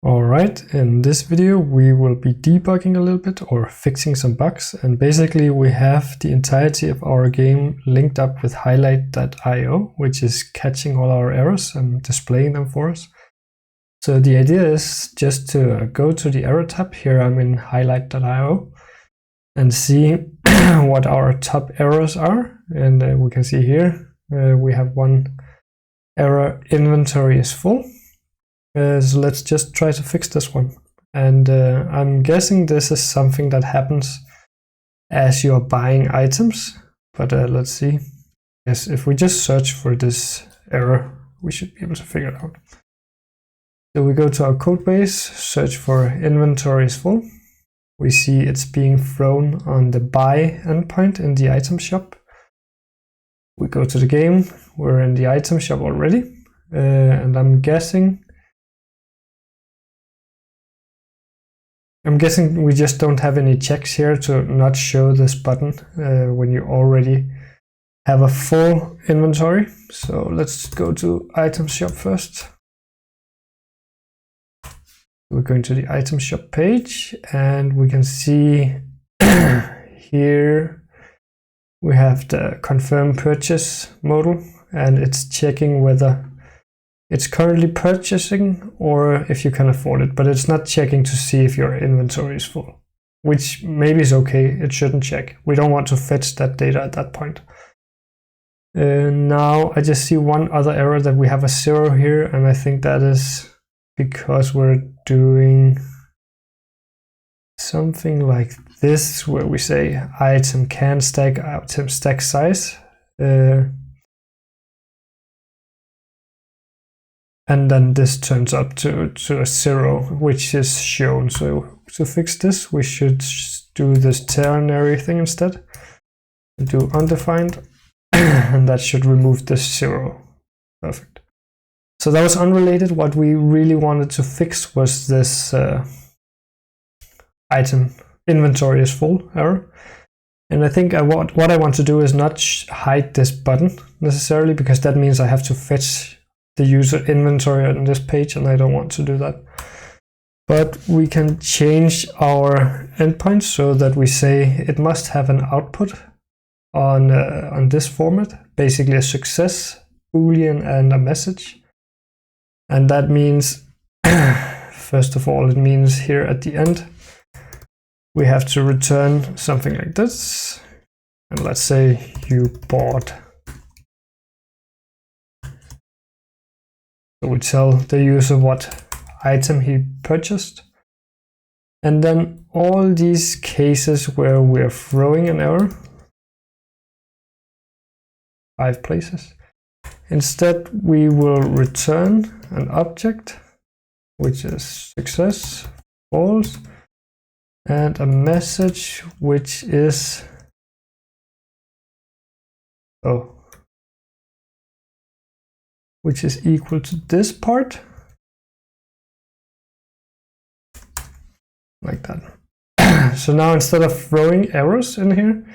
Alright, in this video we will be debugging a little bit or fixing some bugs, and basically we have the entirety of our game linked up with highlight.io, which is catching all our errors and displaying them for us. So the idea is just to go to the error tab. Here I'm in highlight.io and see what our top errors are, and we can see here we have one error: inventory is full. So let's just try to fix this one. And I'm guessing this is something that happens as you're buying items, but let's see. Yes, if we just search for this error, we should be able to figure it out. So we go to our code base, search for inventory is full. We see it's being thrown on the buy endpoint in the item shop. We go to the game, we're in the item shop already, and I'm guessing we just don't have any checks here to not show this button when you already have a full inventory. So let's go to item shop first. We're going to the item shop page, and we can see here we have the confirm purchase modal, and it's checking whether it's currently purchasing or if you can afford it, but it's not checking to see if your inventory is full, which maybe is okay. It shouldn't check. We don't want to fetch that data at that point. Now I just see one other error, that we have a 0 here, and I think that is because we're doing something like this, where we say item can stack, item stack size. And then this turns up to a 0, which is shown. So to fix this, we should do this ternary thing instead. Do undefined, and that should remove this 0. Perfect. So that was unrelated. What we really wanted to fix was this item inventory is full error. And I think what I want to do is not hide this button necessarily, because that means I have to fetch the user inventory on this page, and I don't want to do that. But we can change our endpoint so that we say it must have an output on this format, basically a success, boolean, and a message. And that means, first of all, it means here at the end we have to return something like this, and let's say you bought. So we tell the user what item he purchased. And then all these cases where we're throwing an error, 5 places, instead we will return an object, which is success, false, and a message, which is which is equal to this part, like that. So now instead of throwing errors in here,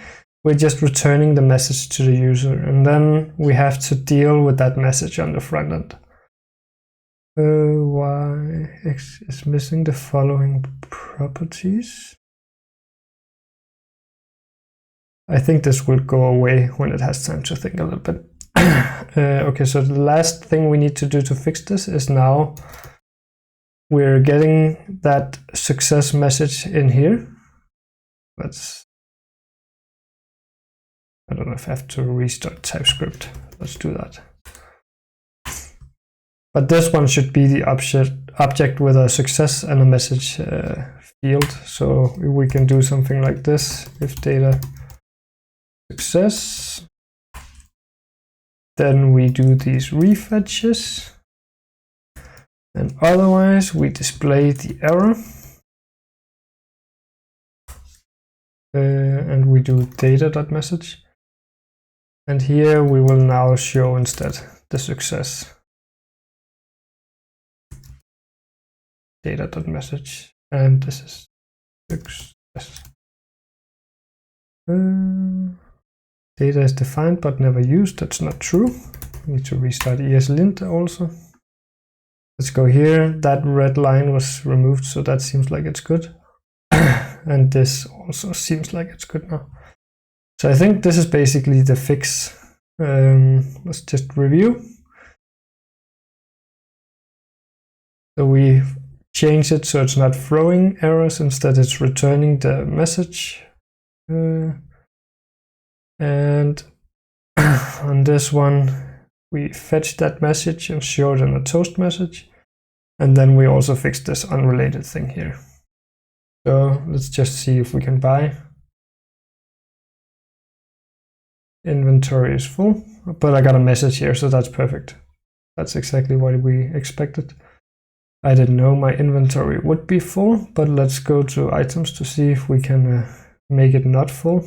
we're just returning the message to the user, and then we have to deal with that message on the front end. Y(x) is missing the following properties. I think this will go away when it has time to think a little bit. Okay, so the last thing we need to do to fix this is now we're getting that success message in here. I don't know if I have to restart TypeScript. Let's do that. But this one should be the object with a success and a message field. So we can do something like this: if data success, then we do these refetches, and otherwise we display the error, and we do data.message, and here we will now show instead the success, data.message, and this is success. Data is defined but never used. That's not true. We need to restart ESLint also. Let's go here. That red line was removed, so that seems like it's good. And this also seems like it's good now. So I think this is basically the fix. Let's just review. So we change it so it's not throwing errors, instead it's returning the message. And on this one, we fetch that message and show it in a toast message. And then we also fix this unrelated thing here. So let's just see if we can buy. Inventory is full, but I got a message here, so that's perfect. That's exactly what we expected. I didn't know my inventory would be full, but let's go to items to see if we can make it not full.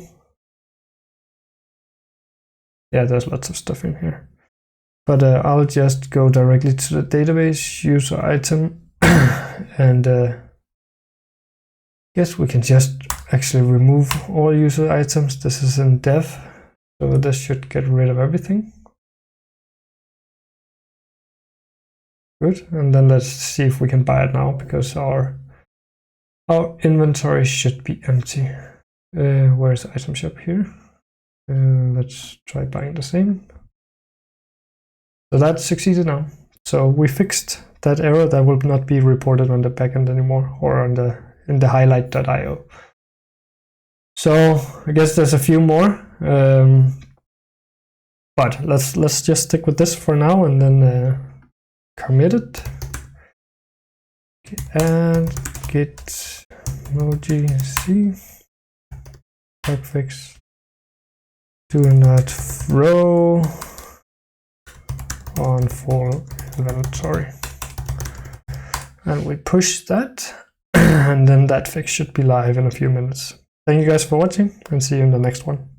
Yeah, there's lots of stuff in here. But I'll just go directly to the database, user item, and guess we can just actually remove all user items. This is in dev, so this should get rid of everything. Good, and then let's see if we can buy it now, because our inventory should be empty. Where's the item shop here? Let's try buying the same. So that succeeded now. So we fixed that error that will not be reported on the backend anymore, or on in the highlight.io. So I guess there's a few more, but let's just stick with this for now, and then commit it. And git emoji c bug fix. Do not throw on full inventory. And we push that, and then that fix should be live in a few minutes. Thank you guys for watching, and see you in the next one.